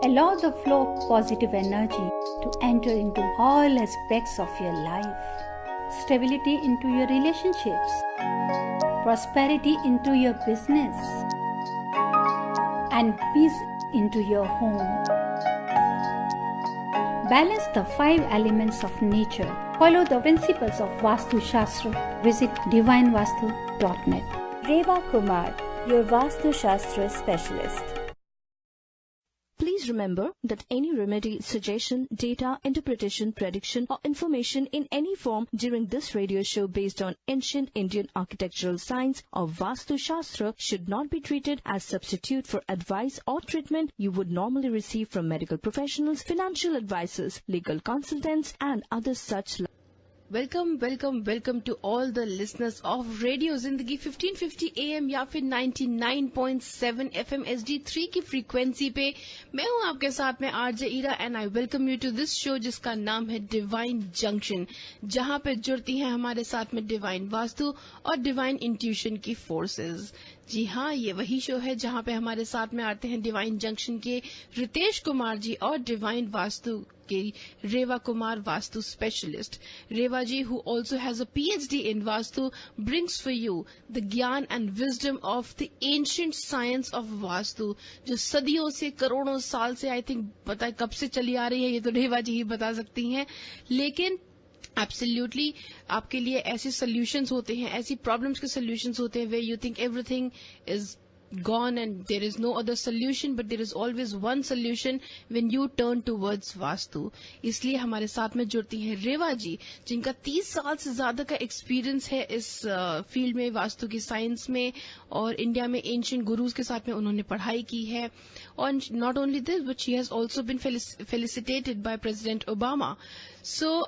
Allow the flow of positive energy to enter into all aspects of your life. Stability into your relationships. Prosperity into your business. And peace into your home. Balance the 5 elements of nature. Follow the principles of Vastu Shastra. Visit divinevastu.net. Reva Kumar, your Vastu Shastra specialist. Please remember that any remedy, suggestion, data, interpretation, prediction, or information in any form during this radio show based on ancient Indian architectural science or Vastu Shastra should not be treated as substitute for advice or treatment you would normally receive from medical professionals, financial advisors, legal consultants, and other such. Welcome to all the listeners of radio Zindagi 1550 AM या फिर 99.7 FM HD3 की frequency पे। मैं हूं आपके साथ में RJ Ira and I welcome you to this show जिसका नाम है डिवाइन जंक्शन, जहां पे जुड़ती हैं हमारे साथ में डिवाइन वास्तु और डिवाइन इंट्यूशन की फोर्सेस। जी हाँ, ये वही शो है जहां पे हमारे साथ में आते हैं डिवाइन जंक्शन के रितेश कुमार जी और डिवाइन वास्तु के Reva Kumar vastu specialist. Reva ji, who also has a PhD in Vastu, brings for you the ज्ञान and wisdom of the ancient science of Vastu, जो सदियों से, करोड़ों साल से, आई थिंक पता है कब से चली आ रही है, ये तो रेवा जी ही बता सकती हैं। लेकिन एब्सोल्युटली आपके लिए ऐसे सॉल्यूशंस होते हैं, ऐसी प्रॉब्लम्स के सॉल्यूशंस होते हैं where you think everything is gone and there is no other solution, but there is always one solution when you turn towards Vastu. इसलिए हमारे साथ में जुड़ती हैं रेवा जी, जिनका 30 साल से ज्यादा का एक्सपीरियंस है इस फील्ड में, वास्तु की साइंस में, और इंडिया में एंशिएंट गुरुज के साथ में उन्होंने पढ़ाई की है। और not only this but she has also been felicitated by President Obama. So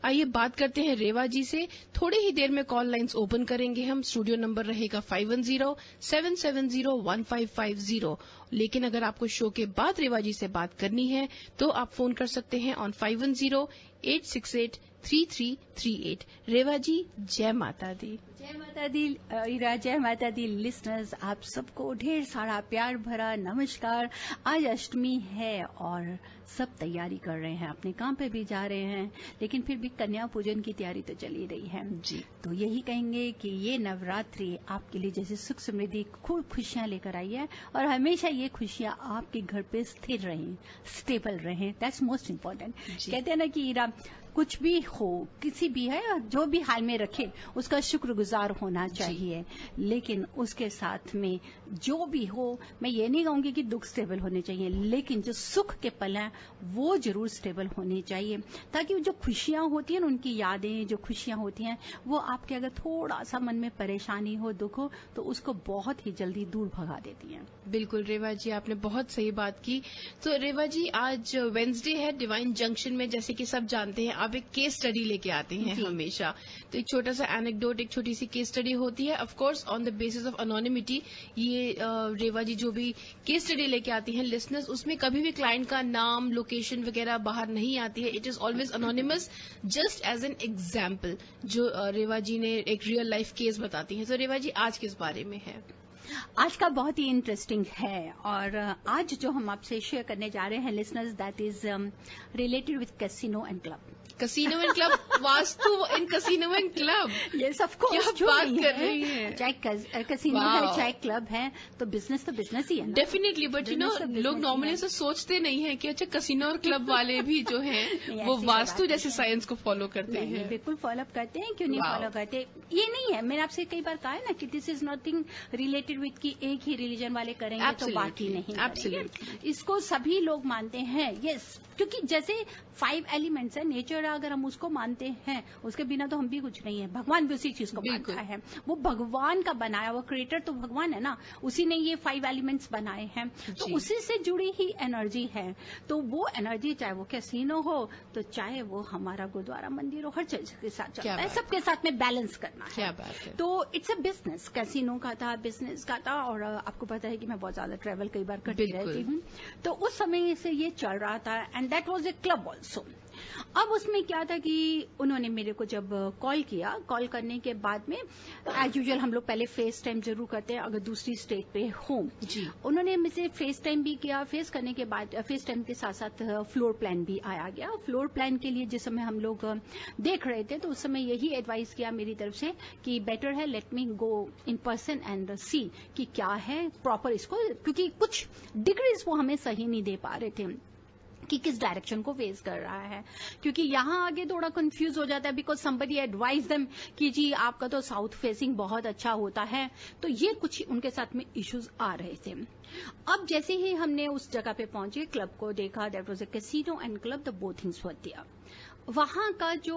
आइए बात करते हैं रेवा जी से। थोड़ी ही देर में कॉल लाइंस ओपन करेंगे हम। स्टूडियो नंबर रहेगा 5107701550। लेकिन अगर आपको शो के बाद रेवा जी से बात करनी है तो आप फोन कर सकते हैं ऑन 5108683338। रेवा जी, जय माता दी। जय माता दी ईरा, जय माता दी लिसनर्स, आप सबको ढेर सारा प्यार भरा नमस्कार। आज अष्टमी है और सब तैयारी कर रहे हैं, अपने काम पे भी जा रहे हैं, लेकिन फिर भी कन्या पूजन की तैयारी तो चली रही है जी। तो यही कहेंगे कि ये नवरात्रि आपके लिए जैसे सुख समृद्धि, खूब खुशियां लेकर आई है और हमेशा ये खुशियां आपके घर पे स्थिर रहें, स्टेबल रहें। That's most important. कहते हैं ना कि ईरा, कुछ भी हो, किसी भी है, जो भी हाल में रखे उसका शुक्रगुजार होना चाहिए, लेकिन उसके साथ में जो भी हो, मैं ये नहीं कहूंगी कि दुख स्टेबल होने चाहिए, लेकिन जो सुख के पल हैं वो जरूर स्टेबल होने चाहिए, ताकि जो खुशियां होती हैं ना, उनकी यादें, जो खुशियां होती हैं, वो आपके अगर थोड़ा सा मन में परेशानी हो, दुख हो, तो उसको बहुत ही जल्दी दूर भगा देती हैं। बिल्कुल रेवा जी, आपने बहुत सही बात की। तो रेवा जी, आज वेडनेसडे है डिवाइन जंक्शन में, जैसे कि सब जानते हैं आप एक केस स्टडी लेके आते हैं हमेशा। तो एक छोटा सा एनेक्डोट, एक छोटी सी केस स्टडी होती है, of course on the basis of anonymity. ये रेवा जी जो भी केस स्टडी लेके आती हैं लिसनर्स, उसमें कभी भी क्लाइंट का नाम, लोकेशन वगैरह बाहर नहीं आती है। It is always anonymous, just as an example, जो रेवा जी ने एक रियल लाइफ केस बताती हैं। तो रेवा जी, आज किस बारे में है? आज का बहुत ही इंटरेस्टिंग है, और आज जो हम आपसे शेयर करने जा रहे हैं listeners, that is related with casino and club. Casino and club, vastu in casino and club, yes of course. क्या बात कर रही है? चाहे कैसीनो है चाहे क्लब है, तो बिजनेस ही है। डेफिनेटली, बट यू नो लोग नॉर्मली से सोचते नहीं है कि अच्छा कैसीनो और क्लब वाले भी जो हैं वो वास्तु जैसे साइंस को फॉलो करते हैं। बिल्कुल फॉलो करते हैं, क्यों नहीं फॉलो करते? ये नहीं है, मैंने आपसे कई बार कहा है ना कि this is nothing related with कि एक ही रिलीजन वाले करेंगे तो बाकी नहीं। एब्सोल्युटली, इसको सभी लोग मानते हैं। यस, क्योंकि जैसे 5 एलिमेंट्स है नेचर, अगर हम उसको मानते हैं, उसके बिना तो हम भी कुछ नहीं है। भगवान भी उसी चीज को मानता है, वो भगवान का बनाया हुआ, क्रिएटर तो भगवान है ना, उसी ने ये 5 एलिमेंट्स बनाए हैं, तो उसी से जुड़ी ही एनर्जी है। तो वो एनर्जी, चाहे वो कैसीनो हो, तो चाहे वो हमारा गुरुद्वारा मंदिर हो, हर चीज के साथ चलता है, सबके साथ में बैलेंस करना है। क्या बात है। तो इट्स अ बिजनेस, कैसीनो का था, बिजनेस का था। और आपको पता है कि मैं बहुत ज्यादा ट्रेवल कई बार करती रहती हूँ, तो उस समय से ये चल रहा था, and that was a club also. अब उसमें क्या था कि उन्होंने मेरे को जब कॉल किया, कॉल करने के बाद में एज यूजुअल हम लोग पहले फेस टाइम जरूर करते हैं अगर दूसरी स्टेट पे हो जी। उन्होंने मुझे फेस टाइम भी किया, फेस करने के बाद फेस टाइम के साथ साथ फ्लोर प्लान भी आया गया। फ्लोर प्लान के लिए जिस समय हम लोग देख रहे थे तो उस समय यही एडवाइस किया मेरी तरफ से कि बेटर है let me go in person and see कि क्या है प्रॉपर इसको, क्योंकि कुछ डिग्रीज वो हमें सही नहीं दे पा रहे थे कि किस डायरेक्शन को फेस कर रहा है, क्योंकि यहां आगे थोड़ा कंफ्यूज हो जाता है बिकॉज समबडी एडवाइज देम कि जी आपका तो साउथ फेसिंग बहुत अच्छा होता है। तो ये कुछ उनके साथ में इश्यूज आ रहे थे। अब जैसे ही हमने उस जगह पे पहुंचे, क्लब को देखा, that was a casino and club, the both things were there. वहां का जो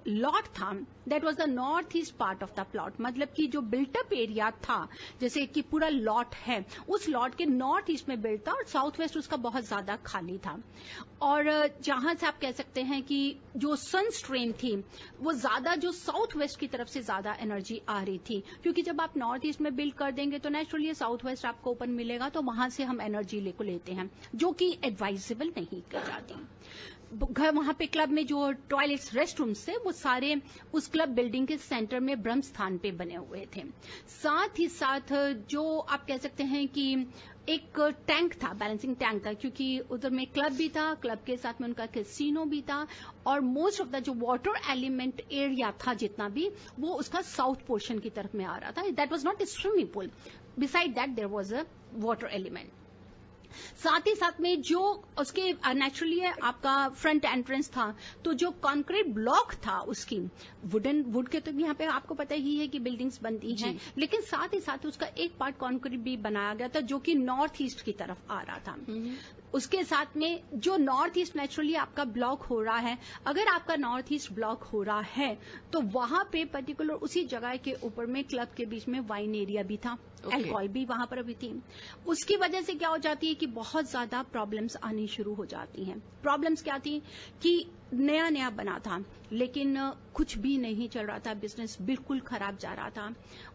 लॉट था that was the north east part of the plot, मतलब कि जो बिल्टअप एरिया था जैसे कि पूरा लॉट है उस लॉट के नॉर्थ ईस्ट में बिल्ट था और साउथ वेस्ट उसका बहुत ज्यादा खाली था। और जहां से आप कह सकते हैं कि जो सन स्ट्रेन थी वो ज्यादा जो साउथ वेस्ट की तरफ से ज्यादा एनर्जी आ रही थी, क्योंकि जब आप नॉर्थ ईस्ट में बिल्ड कर देंगे तो नेचुरली साउथ वेस्ट आपको ओपन मिलेगा, तो वहां से हम एनर्जी लेते हैं जो कि एडवाइजेबल नहीं की जाती। घर वहां पे क्लब में जो टॉयलेट्स रेस्टरूम्स थे वो सारे उस क्लब बिल्डिंग के सेंटर में ब्रह्म स्थान पे बने हुए थे। साथ ही साथ जो आप कह सकते हैं कि एक टैंक था, बैलेंसिंग टैंक था, क्योंकि उधर में क्लब भी था, क्लब के साथ में उनका कैसीनो भी था और मोस्ट ऑफ द जो वाटर एलिमेंट एरिया था जितना भी वो उसका साउथ पोर्शन की तरफ में आ रहा था। That was not a swimming pool, beside that there was a water element. साथ ही साथ में जो उसके नेचुरली आपका फ्रंट एंट्रेंस था तो जो कंक्रीट ब्लॉक था उसकी वुड के, तो यहाँ पे आपको पता ही है कि बिल्डिंग्स बनती हैं, लेकिन साथ ही साथ उसका एक पार्ट कंक्रीट भी बनाया गया था जो कि नॉर्थ ईस्ट की तरफ आ रहा था। उसके साथ में जो नॉर्थ ईस्ट नेचुरली आपका ब्लॉक हो रहा है, अगर आपका नॉर्थ ईस्ट ब्लॉक हो रहा है तो वहां पे पर्टिकुलर उसी जगह के ऊपर में क्लब के बीच में वाइन एरिया भी था, अल्कोहल भी वहां पर भी थी। उसकी वजह से क्या हो जाती है कि बहुत ज्यादा प्रॉब्लम्स आनी शुरू हो जाती हैं। प्रॉब्लम्स क्या थी कि नया नया बना था लेकिन कुछ भी नहीं चल रहा था, बिजनेस बिल्कुल खराब जा रहा था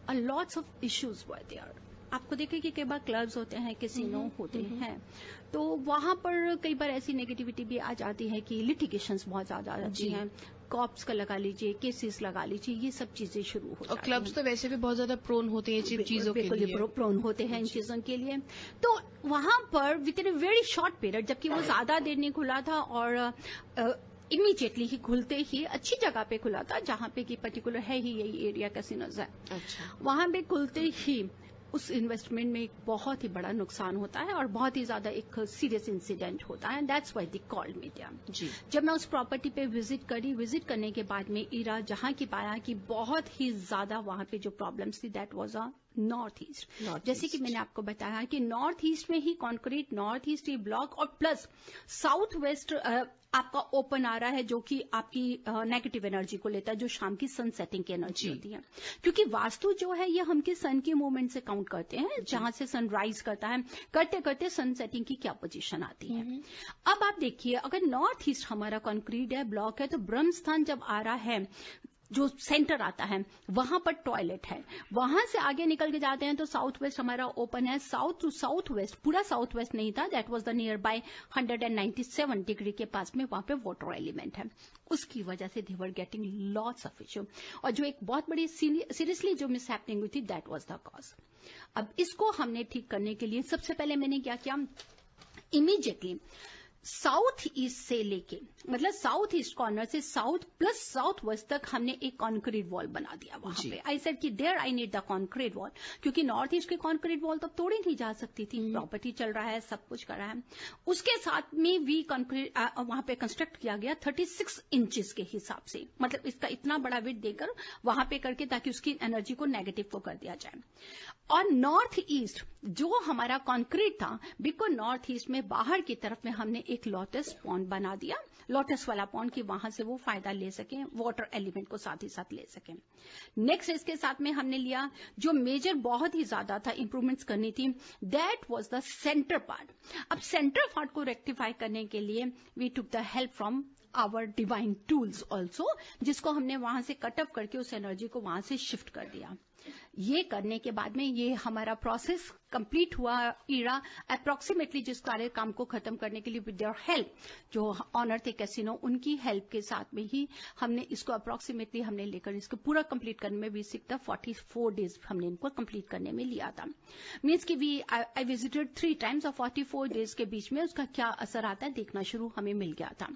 और lots of issues were there. आपको देखें कि कई बार क्लब्स होते हैं, कैसीनो होते हैं, तो वहां पर कई बार ऐसी नेगेटिविटी भी आ जाती है कि लिटिगेशंस बहुत ज्यादा आ जाती हैं, कॉप्स का लगा लीजिए, केसेस लगा लीजिए, ये सब चीजें शुरू हो जाती हैं। और क्लब्स तो वैसे भी बहुत ज्यादा प्रोन होते हैं चीजों के लिए, प्रोन होते हैं इन चीजों के लिए। तो वहां पर with in a very short period, जबकि वो ज्यादा देर नहीं खुला था और इमीडिएटली ही खुलते ही अच्छी जगह पे खुला था जहां पे कि पर्टिकुलर है ही यही एरिया कैसीनोज है। अच्छा। वहां पे खुलते ही उस इन्वेस्टमेंट में एक बहुत ही बड़ा नुकसान होता है और बहुत ही ज्यादा एक सीरियस इंसिडेंट होता है। That's why they called me there. जब मैं उस प्रॉपर्टी पे विजिट करने के बाद में इरा जहां की पाया कि बहुत ही ज्यादा वहां पे जो प्रॉब्लम्स थी that was a north east. जैसे कि मैंने आपको बताया कि नॉर्थ ईस्ट में ही कॉन्क्रीट नॉर्थ ईस्ट ही ब्लॉक और प्लस साउथ वेस्ट आपका ओपन आ रहा है जो कि आपकी नेगेटिव एनर्जी को लेता है, जो शाम की सन सेटिंग की एनर्जी होती है। क्योंकि वास्तु जो है ये हम सन की मूवमेंट से काउंट करते हैं, जहां से सन राइज करता है, करते करते सन सेटिंग की क्या पोजीशन आती है। अब आप देखिए अगर नॉर्थ ईस्ट हमारा कॉन्क्रीट है, ब्लॉक है, तो ब्रह्म स्थान जब आ रहा है जो सेंटर आता है वहां पर टॉयलेट है, वहां से आगे निकल के जाते हैं तो साउथ वेस्ट हमारा ओपन है। साउथ टू साउथ वेस्ट, पूरा साउथ वेस्ट नहीं था, that was the near by 197 degree के पास में वहां पे वाटर एलिमेंट है। उसकी वजह से they were getting lots of issue और जो एक बहुत बड़ी सीरियसली जो मिस हैपनिंग हुई थी दैट वाज द कॉज। अब इसको हमने ठीक करने के लिए सबसे पहले मैंने क्या किया, इमीडिएटली साउथ ईस्ट से लेके मतलब साउथ ईस्ट कॉर्नर से साउथ प्लस साउथ वेस्ट तक हमने एक कॉन्क्रीट वॉल बना दिया वहां पे। आई सेड कि there I need the concrete wall, क्योंकि नॉर्थ ईस्ट के कॉन्क्रीट वॉल तो तोड़ी नहीं जा सकती थी, प्रॉपर्टी चल रहा है, सब कुछ कर रहा है। उसके साथ में भी कॉन्क्रीट वहां पे कंस्ट्रक्ट किया गया 36 इंचेस के हिसाब से, मतलब इसका इतना बड़ा विड्थ देकर वहां पे करके ताकि उसकी एनर्जी को नेगेटिव को कर दिया जाए। और नॉर्थ ईस्ट जो हमारा कॉन्क्रीट था, बिल्कुल नॉर्थ ईस्ट में बाहर की तरफ में हमने एक लोटस पॉन्ड बना दिया, लोटस वाला पॉन्ड की वहां से वो फायदा ले सकें, वाटर एलिमेंट को साथ ही साथ ले सकें। नेक्स्ट इसके साथ में हमने लिया जो मेजर बहुत ही ज्यादा था, इंप्रूवमेंट्स करनी थी, that was the centre part. अब सेंटर पार्ट को रेक्टिफाई करने के लिए we took the help from our divine tools also, जिसको हमने वहां से कटअप करके उस एनर्जी को वहां से शिफ्ट कर दिया। ये करने के बाद में ये हमारा प्रोसेस कंप्लीट हुआ। ईरा अप्रोक्सीमेटली जिस सारे काम को खत्म करने के लिए विद देयर हेल्प, जो ऑनर थे कैसीनो, उनकी हेल्प के साथ में ही हमने इसको अप्रोक्सीमेटली हमने लेकर इसको पूरा कंप्लीट करने में भी सीखता 44 डेज हमने इनको कंप्लीट करने में लिया था। मीन्स कि आई विजिटेड 3 टाइम्स और 44 डेज के बीच में उसका क्या असर आता है देखना शुरू हमें मिल गया था।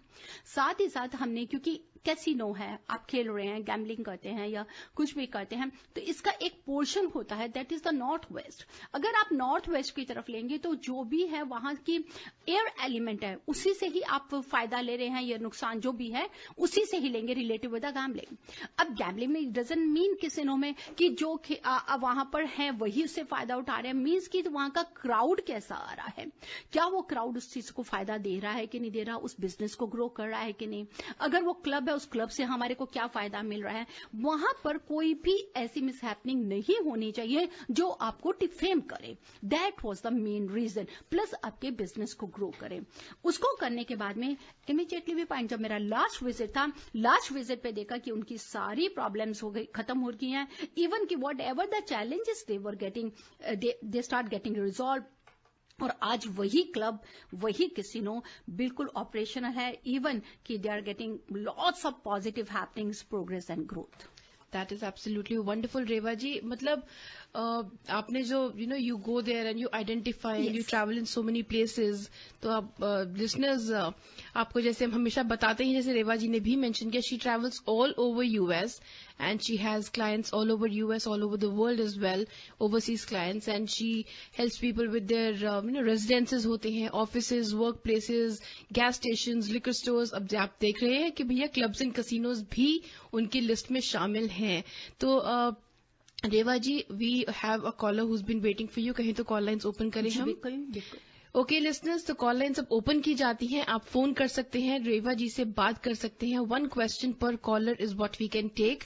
साथ ही साथ हमने, क्योंकि कैसीनो है, आप खेल रहे हैं, गैम्बलिंग करते हैं या कुछ भी करते हैं, तो इसका एक पोर्शन होता है that is the north west. अगर आप नॉर्थ वेस्ट की तरफ लेंगे तो जो भी है वहां की एयर एलिमेंट है उसी से ही आप फायदा ले रहे हैं या नुकसान जो भी है उसी से ही लेंगे रिलेटिव विद द गैम्बलिंग। अब गैम्बलिंग में डजंट मीन कैसीनो में कि जो वहां पर है वही उससे फायदा उठा रहे हैं, मीन्स कि वहां का क्राउड कैसा आ रहा है, क्या वो क्राउड उस चीज को फायदा दे रहा है कि नहीं दे रहा, उस बिजनेस को ग्रो कर रहा है कि नहीं, अगर वो क्लब है उस क्लब से हमारे को क्या फायदा मिल रहा है। वहां पर कोई भी ऐसी मिसहैपनिंग नहीं होनी चाहिए जो आपको डिफेम करे। That was the main reason. Plus आपके बिजनेस को ग्रो करे। उसको करने के बाद में इमीडिएटली भी पाएंगे, जब मेरा लास्ट विजिट था, लास्ट विजिट पे देखा कि उनकी सारी प्रॉब्लम्स हो गई, खत्म हो गई हैं। इवन कि what ever the challenges they were getting, they start getting resolve. और आज वही क्लब, वही कैसीनो बिल्कुल ऑपरेशनल है। इवन कि they are getting lots of positive happenings, progress and growth. That is absolutely wonderful Reva ji. मतलब आपने जो you go there and you identify, you travel in so many places, तो आप लिसनर्स आपको जैसे हम हमेशा बताते हैं, जैसे रेवा जी ने भी मेंशन किया, she travels all over US and she has clients all over US, all over the world as well, overseas clients, and she helps people with their residences होते हैं, offices, workplaces, gas stations, liquor stores। अब आप देख रहे हैं कि भैया clubs and casinos भी उनकी लिस्ट में शामिल हैं। तो Reva ji, we have a caller who has been waiting for you. कहीं तो कॉल लाइंस ओपन करें हम। ओके लिसनर्स, तो कॉल लाइन्स अब ओपन की जाती हैं, आप फोन कर सकते हैं, रेवा जी से बात कर सकते हैं। 1 क्वेश्चन पर caller is what we can take,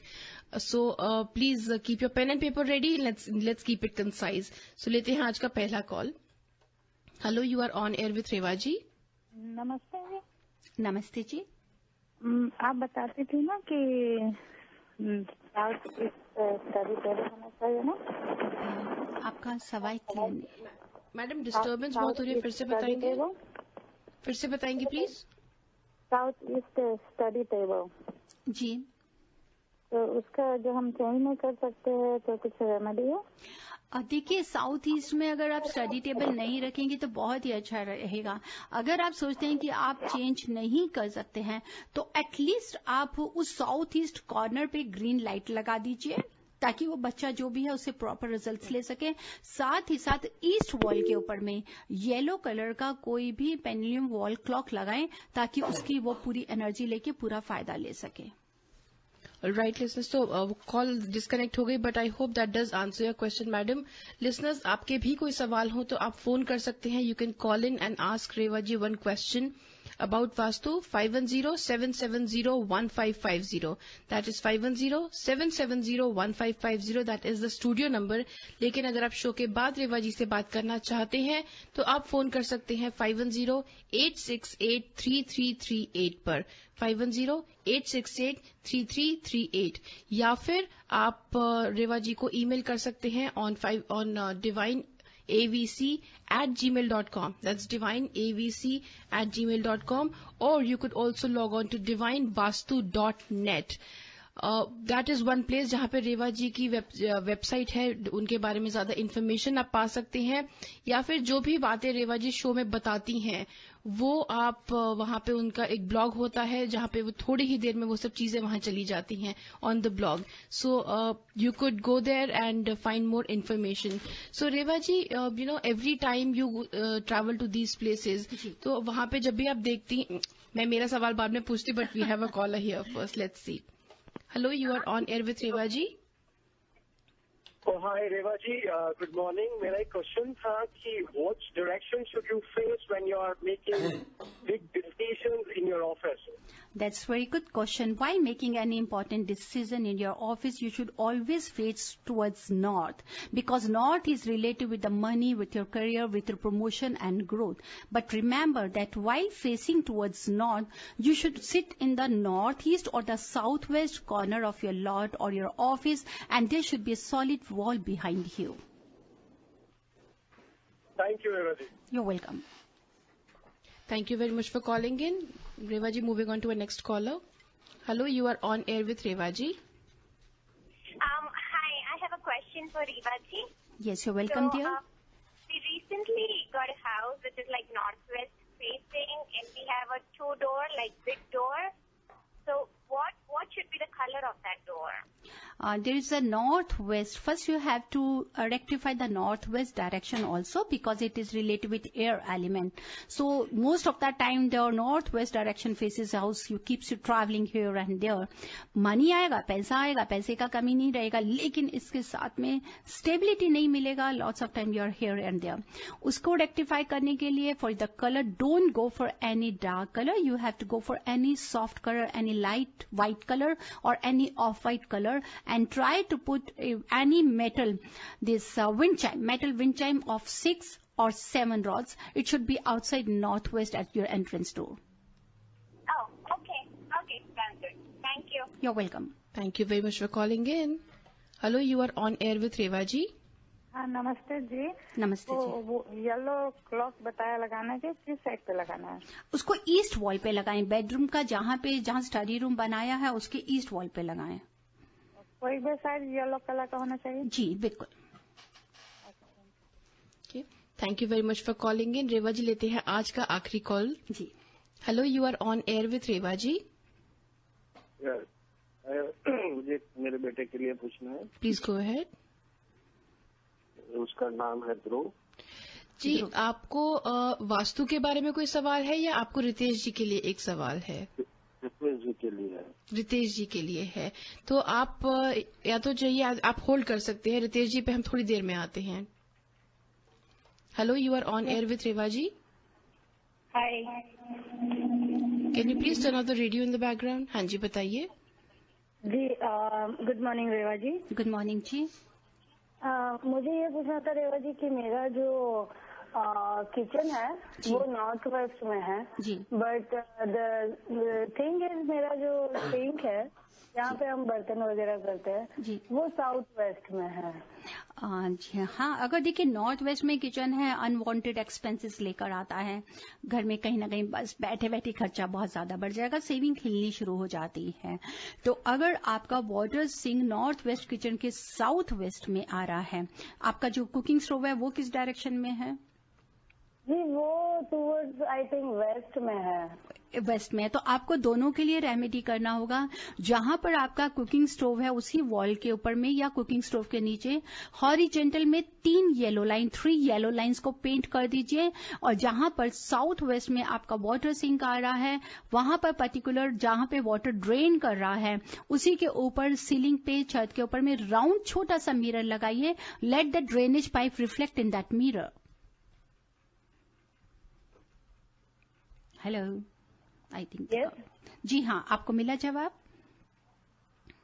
so please keep your pen and paper ready, let's keep it concise. So लेते हैं आज का पहला call. Hello, you are on air with Reva ji. नमस्ते जी। नमस्ते जी। आप बताते थे ना कि साउथ ईस्ट स्टडी पहले होना चाहिए ना। आपका सवाल क्लियर नहीं। मैडम डिस्टर्बेंस बहुत हो रही है, फिर से बताएंगे? फिर से बताएंगे please. South east study table जी, तो उसका जो हम चेंज नहीं कर सकते हैं, तो कुछ रेमेडी है? देखिए, साउथ ईस्ट में अगर आप स्टडी टेबल नहीं रखेंगे तो बहुत ही अच्छा रहेगा। अगर आप सोचते हैं कि आप चेंज नहीं कर सकते हैं तो एटलीस्ट आप उस साउथ ईस्ट कॉर्नर पे ग्रीन लाइट लगा दीजिए, ताकि वो बच्चा जो भी है उससे प्रॉपर रिजल्ट्स ले सके। साथ ही साथ ईस्ट वॉल के ऊपर में येलो कलर का कोई भी पेंडुलम वॉल क्लॉक लगाएं, ताकि उसकी वो पूरी एनर्जी लेके पूरा फायदा ले सके। राइट लिसनर्स, तो कॉल डिस्कनेक्ट हो गई, but I hope that does answer your question madam. Listeners, आपके भी कोई सवाल हो तो आप फोन कर सकते हैं। You can call in and ask Reva ji 1 question about Vastu, 510-770-1550. That is 510-770-1550. That is the studio number. लेकिन अगर आप शो के बाद रेवा जी से बात करना चाहते हैं तो आप फोन कर सकते हैं 510-868-3338 पर, 510-868-3338, या फिर आप रेवा जी को ईमेल कर सकते हैं on divineavc@gmail.com. That's divineavc@gmail.com, or you could also log on to divinevastu.net. That is one place जहां पे रेवा जी की वेबसाइट है, उनके बारे में ज्यादा इन्फॉर्मेशन आप पा सकते हैं, या फिर जो भी बातें रेवा जी शो में बताती हैं वो आप वहां पे उनका एक ब्लॉग होता है जहां पे वो थोड़ी ही देर में वो सब चीजें वहां चली जाती हैं on the blog. So you could go there and find more information. So Reva ji, every time you travel to these places, तो वहां पे जब भी आप देखती, मैं मेरा सवाल बाद में पूछती, but we have a caller here first, let's see. Hello, you are on air with Reva ji. Oh, hi, Reva ji. Good morning. मेरा एक क्वेश्चन था कि what direction should you face when you are making big business decisions in your office? That's very good question. While making any important decision in your office, you should always face towards north, because north is related with the money, with your career, with your promotion and growth. But remember that while facing towards north, you should sit in the northeast or the southwest corner of your lot or your office, and there should be a solid wall behind you. Thank you, Revaji. You're welcome. Thank you very much for calling in. Revaji, moving on to our next caller. Hello, you are on air with Revaji. Hi, I have a question for Revaji. Yes, you're welcome, dear. We recently got a house which is like northwest facing, and we have a 2-door, like big door. So what should be the color of that door? There is a northwest. First, you have to rectify the northwest direction also, because it is related with air element. So most of the time, the northwest direction faces house. You keeps you traveling here and there. Money आएगा, पैसे का कमी नहीं रहेगा, लेकिन इसके साथ में stability नहीं मिलेगा. Lots of time you are here and there. उसको rectify करने के लिए, for the color, don't go for any dark color. You have to go for any soft color, any light white color or any off-white color, and try to put any metal, this metal wind chime of 6 or 7 rods. It should be outside northwest at your entrance door. Oh, okay, sounds good. Thank you. You're welcome. Thank you very much for calling in. Hello, you are on air with Revaji. हाँ नमस्ते जी। नमस्ते जी। वो yellow clock बताया लगाना है, किस side पे लगाना है? उसको ईस्ट वॉल पे लगाएं। बेडरूम का जहाँ स्टडी रूम बनाया है उसके ईस्ट वॉल पे लगाएं। कोई भी साइड येलो कलर का होना चाहिए? जी बिल्कुल। Thank you very much for calling in. Revaji, लेते हैं आज का आखिरी कॉल। जी hello, you are on air with Revaji. मुझे मेरे बेटे के लिए पूछना है। Please go ahead. उसका नाम है ध्रुव जी। आपको वास्तु के बारे में कोई सवाल है या आपको रितेश जी के लिए एक सवाल है? रितेश जी के लिए है। रितेश जी के लिए है, तो आप या तो चाहिए आप होल्ड कर सकते हैं। रितेश जी पे हम थोड़ी देर में आते हैं। Hello, you are on air with Revaji. Hi, can you please turn off the radio in the background? हाँ जी, बताइए जी। Good morning Reva ji. Good morning जी। मुझे ये पूछना था रेवा जी कि मेरा जो किचन है वो नॉर्थ वेस्ट में है जी, बट द थिंग इज मेरा जो सिंक है जहाँ पे हम बर्तन वगैरह करते हैं जी, वो साउथ वेस्ट में है। जी हाँ, अगर देखिए नॉर्थ वेस्ट में किचन है, अनवांटेड एक्सपेंसेस लेकर आता है घर में। कहीं ना कहीं बस बैठे बैठे खर्चा बहुत ज्यादा बढ़ जाएगा, सेविंग हिलनी शुरू हो जाती है। तो अगर आपका water sink north west kitchen के साउथ वेस्ट में आ रहा है, आपका जो कुकिंग स्टोव है वो किस डायरेक्शन में है? जी वो टूवर्ड्स आई थिंक वेस्ट में है। वेस्ट में है, तो आपको दोनों के लिए रेमेडी करना होगा। जहां पर आपका कुकिंग स्टोव है उसी वॉल के ऊपर में या कुकिंग स्टोव के नीचे हॉरिजेंटल में 3 येलो लाइंस को पेंट कर दीजिए। और जहां पर साउथ वेस्ट में आपका वाटर सिंक आ रहा है वहां पर पर्टिकुलर जहां पे वाटर ड्रेन कर रहा है उसी के ऊपर सीलिंग पे, छत के ऊपर में राउंड छोटा सा मिरर लगाइए। Let the drainage pipe reflect in that mirror. Hello, I think जी हाँ, आपको मिला जवाब?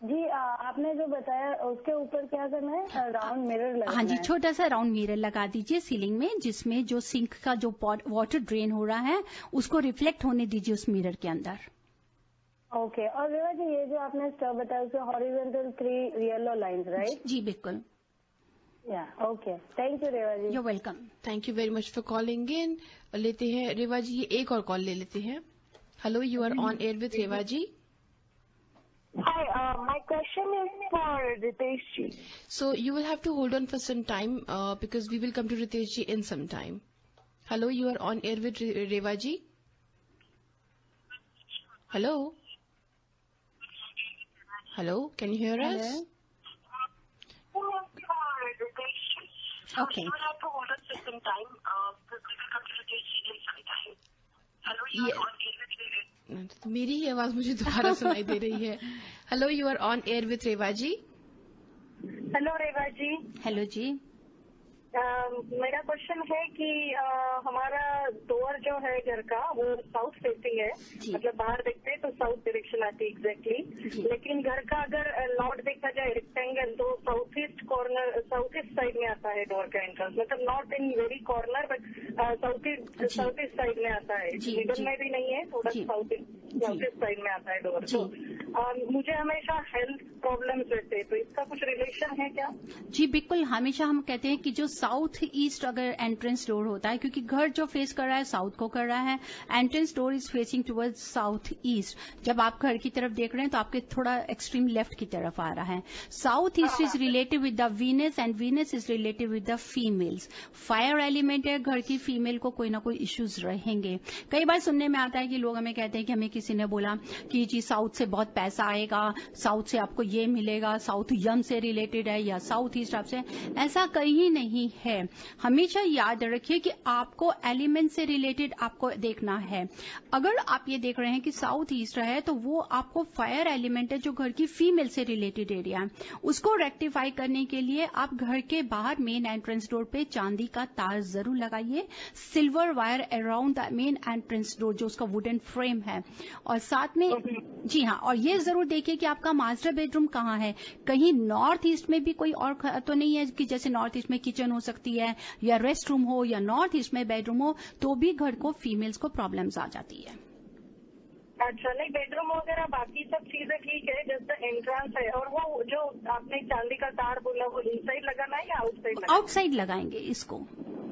जी आपने जो बताया उसके ऊपर क्या करना है? राउंड मिरर लगाना है। हाँ जी, छोटा सा राउंड मिरर लगा दीजिए सीलिंग में, जिसमें जो सिंक का जो वाटर ड्रेन हो रहा है उसको रिफ्लेक्ट होने दीजिए उस मिरर के अंदर। ओके। और रेवा जी ये जो आपने स्टव बताया उसमें हॉरिजॉन्टल 3 येलो लाइंस, राइट? जी बिल्कुल। Okay, thank you Reva ji. You welcome. Thank you very much for calling in. लेते हैं रेवा जी, ये एक और कॉल ले लेते हैं। Hello, you are on air with Reva ji. Hi, my question is for Ritesh ji. So you will have to hold on for some time because we will come to Ritesh ji in some time. Hello, you are on air with Reva ji. Hello. Hello, can you hear us? Okay. You will have to hold on for some time because we will come to Ritesh ji in some time. Hello, you are on air with Reva. तो मेरी ही आवाज मुझे दोबारा सुनाई दे रही है। Hello, you are on air with Reva ji. Hello Reva ji. Hello जी। मेरा क्वेश्चन है कि हमारा डोर जो है घर का वो साउथ फेसिंग है, मतलब बाहर देखते हैं तो साउथ डायरेक्शन आती है एग्जैक्टली, लेकिन घर का अगर नॉर्थ देखा जाए रेक्टेंगल तो south east corner, south east side में आता है डोर का एंट्रेंस, मतलब not in very corner but south east side में आता है, मिडल में भी नहीं है, थोड़ा साउथ ईस्ट साइड में आता है डोर। तो मुझे हमेशा हेल्थ प्रॉब्लम्स रहते हैं, तो इसका कुछ रिलेशन है क्या? जी बिल्कुल, हमेशा हम कहते हैं कि जो साउथ ईस्ट अगर एंट्रेंस डोर होता है, क्योंकि घर जो फेस कर रहा है साउथ को कर रहा है, entrance door is facing towards south east. जब आप घर की तरफ देख रहे हैं तो आपके थोड़ा एक्सट्रीम लेफ्ट की तरफ आ रहा है। South east is related with the Venus and Venus is related with the females. Fire element है, घर की फीमेल को कोई ना कोई इश्यूज रहेंगे। कई बार सुनने में आता है कि लोग हमें कहते हैं कि हमें किसी ने बोला कि जी साउथ से बहुत पैसा आएगा, साउथ से आपको ये मिलेगा, साउथ यम से रिलेटेड है या साउथ ईस्ट आपसे, ऐसा कहीं नहीं है। हमेशा याद रखिए कि आपको एलिमेंट से रिलेटेड आपको देखना है। अगर आप ये देख रहे हैं कि साउथ ईस्ट है तो वो आपको फायर एलिमेंट है जो घर की फीमेल से रिलेटेड एरिया है, उसको रेक्टिफाई करने के लिए आप घर के बाहर मेन एंट्रेंस डोर पे चांदी का तार जरूर लगाइए, silver wire around the main entrance door जो उसका वुडन फ्रेम है। और साथ में जी हाँ, और ये जरूर देखिए कि आपका मास्टर बेडरूम कहाँ है। कहीं नॉर्थ ईस्ट में भी कोई और तो नहीं है कि जैसे नॉर्थ ईस्ट में किचन हो सकती है या रेस्ट रूम हो या नॉर्थ ईस्ट में बेडरूम हो, तो भी घर को फीमेल्स को प्रॉब्लम्स आ जाती है। अच्छा, नहीं बेडरूम वगैरह बाकी सब चीजें ठीक है, जैसे एंट्रेंस है। और वो जो आपने चांदी का तार बोला वो इनसाइड लगाना है या आउटसाइड? आउटसाइड लगाएंगे इसको,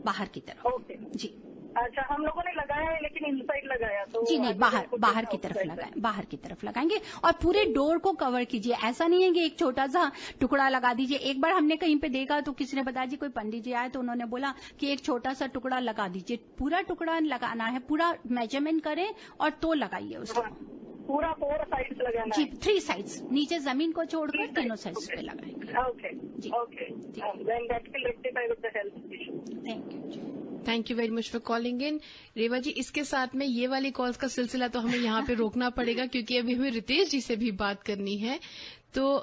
बाहर की तरफ। ओके जी। अच्छा, हम लोगों ने लगाया है लेकिन इनसाइड लगाया तो जी नहीं, बाहर की तरफ लगाएं, बाहर की तरफ लगाएंगे और पूरे डोर को कवर कीजिए। ऐसा नहीं है कि एक छोटा सा टुकड़ा लगा दीजिए। एक बार हमने कहीं पे देखा तो किसी ने बताया जी, कोई पंडित जी आए तो उन्होंने बोला कि एक छोटा सा टुकड़ा लगा दीजिए। पूरा टुकड़ा लगाना है, पूरा मेजरमेंट करें और तो लगाइए उसको। पूरा 4 साइड्स लगाना जी, है? 3 साइड्स, नीचे जमीन को छोड़कर तीनों साइड्स पे लगाएंगे। ओके जी, okay, then that will rectify with the health issue. Thank you. Thank you very much for calling in. Reva ji, इसके साथ में ये वाली कॉल्स का सिलसिला तो हमें यहाँ पे रोकना पड़ेगा क्योंकि अभी हमें रितेश जी से भी बात करनी है। तो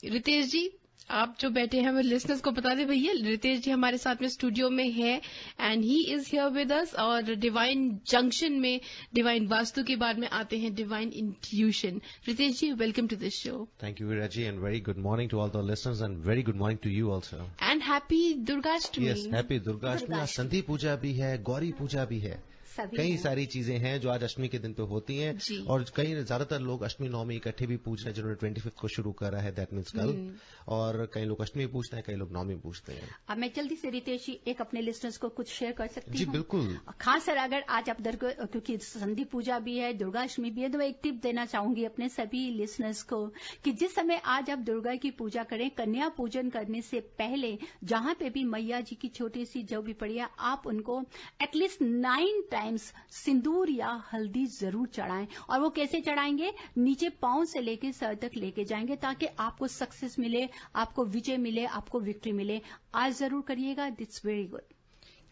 रितेश जी, आप जो बैठे हैं, हमें लिसनर्स को बता दें भैया, रितेश जी हमारे साथ में स्टूडियो में है and he is here with us. और डिवाइन जंक्शन में डिवाइन वास्तु के बाद में आते हैं divine intuition. Ritesh ji, welcome to this show. Thank you Raji, and very good morning to all the listeners and very good morning to you also. And happy Durgashtami. Yes, happy Durgashtami. आज संधि पूजा भी है, गौरी पूजा भी है, कई सारी चीजें हैं जो आज अष्टमी के दिन पे होती हैं। और कई ज्यादातर लोग अष्टमी नवमी इकट्ठे भी पूज रहे हैं, जिन्होंने 25 को शुरू करा है, दैट मीन्स कल। और कई लोग अष्टमी पूजते हैं, कई लोग नवमी पूजते हैं। अब मैं जल्दी से रितेश जी एक अपने लिस्टर्स को कुछ शेयर कर सकती हूँ? जी बिल्कुल। खास सर, अगर आज आप क्योंकि संधि पूजा भी है, दुर्गाष्टमी भी है, तो मैं एक टिप देना चाहूंगी अपने सभी लिसनर्स को कि जिस समय आज आप दुर्गा की पूजा करें, कन्या पूजन करने से पहले जहां पे भी मैया जी की छोटी सी जो भी पड़ी है, आप उनको एटलीस्ट 9 टाइम्स सिंदूर या हल्दी जरूर चढ़ाएं। और वो कैसे चढ़ाएंगे? नीचे पांव से लेके सर तक लेके जाएंगे ताकि आपको सक्सेस मिले, आपको विजय मिले, आपको विक्ट्री मिले। आज जरूर करिएगा, इट्स वेरी गुड।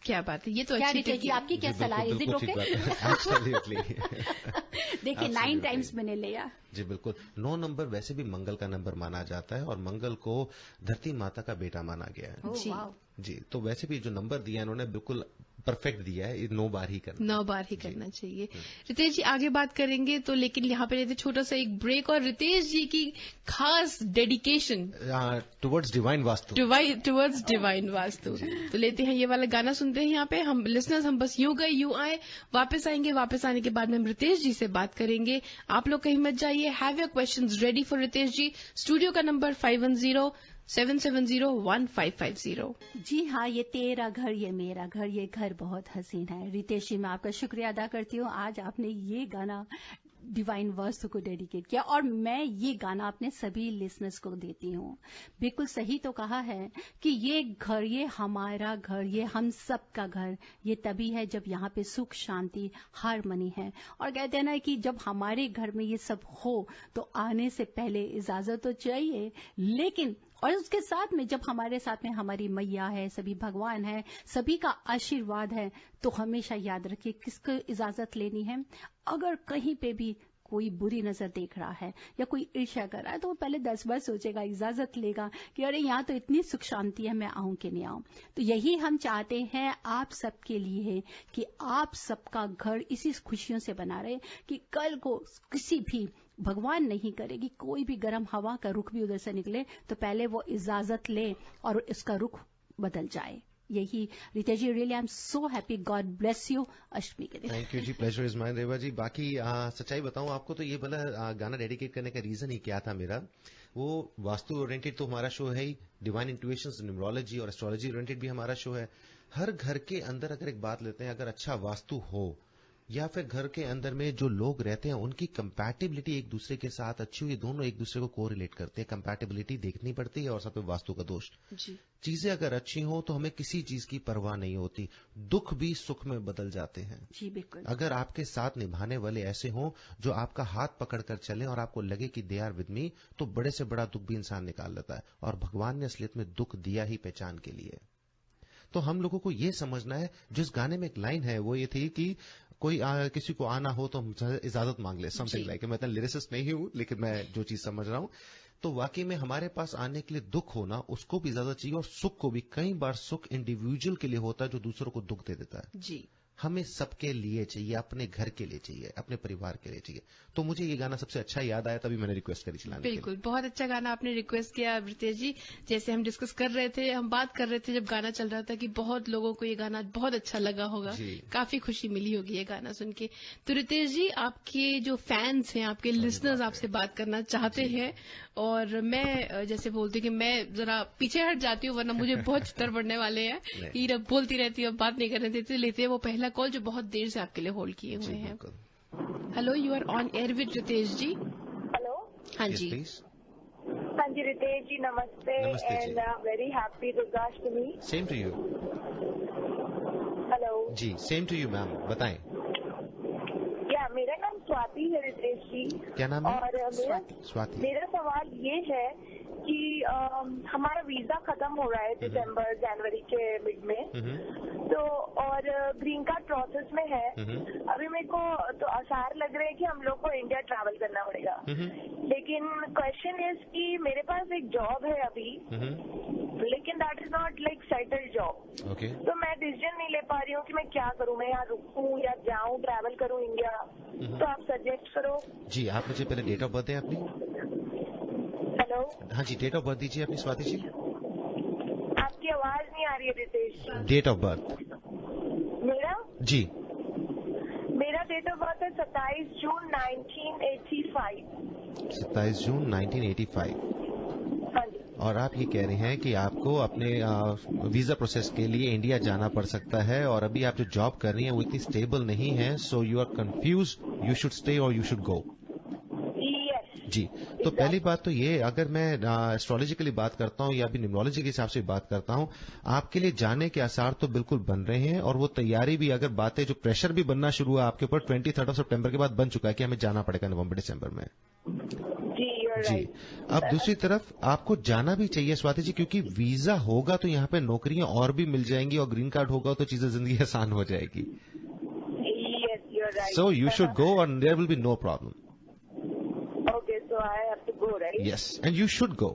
क्या बात है, ये तो क्या अच्छी रितेश जी, आपकी क्या सलाह है? Is it okay? देखिए 9 टाइम्स मैंने लिया। जी बिल्कुल। 9 नंबर वैसे भी मंगल का नंबर माना जाता है और मंगल को धरती माता का बेटा माना गया है। जी, तो वैसे भी जो नंबर दिया है उन्होंने बिल्कुल परफेक्ट दिया है, 9 बार ही करना, 9 बार ही करना चाहिए। रितेश जी आगे बात करेंगे तो, लेकिन यहाँ पे लेते छोटा सा एक ब्रेक और रितेश जी की खास dedication towards divine vastu, towards divine vastu. तो लेते हैं ये वाला गाना, सुनते हैं। यहाँ पे हम लिसनर्स, हम बस यूं गए यूं आए, वापस आएंगे। वापस आने के बाद में हम रितेश जी से बात करेंगे। आप लोग कहीं मत जाइए। Have your questions ready for Ritesh ji. Studio का नंबर 5107701550। जी हाँ, ये तेरा घर ये मेरा घर, ये घर बहुत हसीन है। रितेश जी, मैं आपका शुक्रिया अदा करती हूँ, आज आपने ये गाना डिवाइन वास्तु को डेडिकेट किया और मैं ये गाना अपने सभी लिसनर्स को देती हूँ। बिल्कुल सही तो कहा है कि ये घर, ये हमारा घर, ये हम सब का घर, ये तभी है जब यहाँ पे सुख शांति हारमनी है। और कहते हैं ना कि जब हमारे घर में ये सब हो तो आने से पहले इजाजत तो चाहिए, लेकिन और उसके साथ में जब हमारे साथ में हमारी मैया है, सभी भगवान है, सभी का आशीर्वाद है, तो हमेशा याद रखिए किसको इजाजत लेनी है। अगर कहीं पे भी कोई बुरी नजर देख रहा है या कोई ईर्ष्या कर रहा है तो वो पहले 10 बार सोचेगा, इजाजत लेगा कि अरे यहाँ तो इतनी सुख शांति है, मैं आऊं कि नहीं आऊं। तो यही हम चाहते हैं आप सबके लिए कि आप सबका घर इसी खुशियों से बना रहे कि कल को किसी भी, भगवान नहीं करे कि कोई भी गर्म हवा का रुख भी उधर से निकले तो पहले वो इजाजत ले और इसका रुख बदल जाए। यही Ritesh ji, really I am so happy, God bless you Ashtami के दिन। थैंक यू जी, pleasure is mine Reva ji. बाकी सच्चाई बताऊं आपको तो ये वाला गाना डेडिकेट करने का रीजन ही क्या था मेरा, वो वास्तु ओरिएंटेड तो हमारा शो है ही, डिवाइन इंट्यूशंस, न्यूमरोलॉजी और एस्ट्रोलॉजी ओरिएंटेड भी हमारा शो है। हर घर के अंदर अगर एक बात लेते हैं, अगर अच्छा वास्तु हो या फिर घर के अंदर में जो लोग रहते हैं उनकी कंपैटिबिलिटी एक दूसरे के साथ अच्छी हुई, दोनों एक दूसरे को कोरिलेट करते हैं, कंपैटिबिलिटी देखनी पड़ती है और साथ में वास्तु का दोष। चीजें अगर अच्छी हो तो हमें किसी चीज की परवाह नहीं होती, दुख भी सुख में बदल जाते हैं। जी बिल्कुल। अगर आपके साथ निभाने वाले ऐसे हों जो आपका हाथ पकड़ कर चले और आपको लगे कि दे आर विद मी, तो बड़े से बड़ा दुख भी इंसान निकाल लेता है। और भगवान ने असलियत में दुख दिया ही पहचान के लिए। तो हम लोगों को यह समझना है, जिस गाने में एक लाइन है वो ये थी कि कोई किसी को आना हो तो इजाजत मांग ले, समथिंग लाइक। मैं लिरिसिस्ट नहीं हूं लेकिन मैं जो चीज समझ रहा हूं, तो वाकई में हमारे पास आने के लिए दुख होना, उसको भी इजाजत चाहिए। और सुख को भी, कई बार सुख इंडिविजुअल के लिए होता है जो दूसरों को दुख दे देता है। जी, हमें सबके लिए चाहिए, अपने घर के लिए चाहिए, अपने परिवार के लिए चाहिए। तो मुझे ये गाना सबसे अच्छा याद आया, तभी मैंने रिक्वेस्ट करी चलाने। बिल्कुल, बहुत अच्छा गाना आपने रिक्वेस्ट किया रितेश जी। जैसे हम डिस्कस कर रहे थे, हम बात कर रहे थे जब गाना चल रहा था कि बहुत लोगों को ये गाना बहुत अच्छा लगा होगा, काफी खुशी मिली होगी ये गाना सुन के। तो रितेश जी, आपके जो फैंस हैं, आपके लिसनर्स आपसे बात करना चाहते हैं, और मैं जैसे बोलती कि मैं जरा पीछे हट जाती हूँ वरना मुझे बहुत चित्तर पड़ने वाले हैं कि जब बोलती रहती हूँ, बात नहीं करने देते, लेते हैं वो पहला कॉल जो बहुत देर से आपके लिए होल्ड किए हुए हैं। Hello, you are on air with Ritesh ji. Hello, हाँ जी। हाँ जी रितेश जी, नमस्ते and very happy Durgashtami. Same to you. Hello जी, सेम टू यू मैम, बताएं। क्या मेरा नाम स्वाति है रितेश जी। क्या नाम है? और स्वाति। मेरा सवाल ये है कि हमारा वीजा खत्म हो रहा है दिसंबर जनवरी के मिड में, तो और ग्रीन कार्ड प्रोसेस में है। अभी मेरे को तो आसार लग रहे हैं कि हम लोग को इंडिया ट्रैवल करना पड़ेगा, लेकिन क्वेश्चन इज कि मेरे पास एक जॉब है अभी, लेकिन that is not like settled job. तो मैं डिसीजन नहीं ले पा रही हूँ कि मैं क्या करूँ, मैं यहाँ रुकूँ या जाऊँ, ट्रैवल करूँ इंडिया। तो आप सजेस्ट करो। जी, आप मुझे पहले डेट ऑफ बर्थ है अपनी। हेलो, हाँ जी, डेट ऑफ बर्थ दीजिए अपनी स्वाति जी। आपकी आवाज नहीं आ रही है रितेश। डेट ऑफ बर्थ मेरा जी, मेरा डेट ऑफ बर्थ है 27 जून 1985। 27 जून 1985। हाँ जी। और आप ये कह रहे हैं कि आपको अपने वीजा प्रोसेस के लिए इंडिया जाना पड़ सकता है, और अभी आप जो जॉब कर रही हैं वो इतनी स्टेबल नहीं है, so you are confused, you should stay और यू शुड गो। जी, तो पहली बात तो ये, अगर मैं एस्ट्रोलॉजिकली बात करता हूं या भी न्यूमरोलॉजी के हिसाब से बात करता हूं, आपके लिए जाने के आसार तो बिल्कुल बन रहे हैं, और वो तैयारी भी, अगर बातें जो प्रेशर भी बनना शुरू हुआ आपके ऊपर 23 सितंबर के बाद बन चुका है कि हमें जाना पड़ेगा नवंबर दिसंबर में। जी, अब दूसरी तरफ आपको जाना भी चाहिए स्वाति जी, क्योंकि वीजा होगा तो यहाँ पे नौकरियां और भी मिल जाएंगी, और ग्रीन कार्ड होगा तो चीजें जिंदगी आसान हो जाएगी। सो यू शुड गो और there will be no problem. So I have to go, right? Yes, and you should go.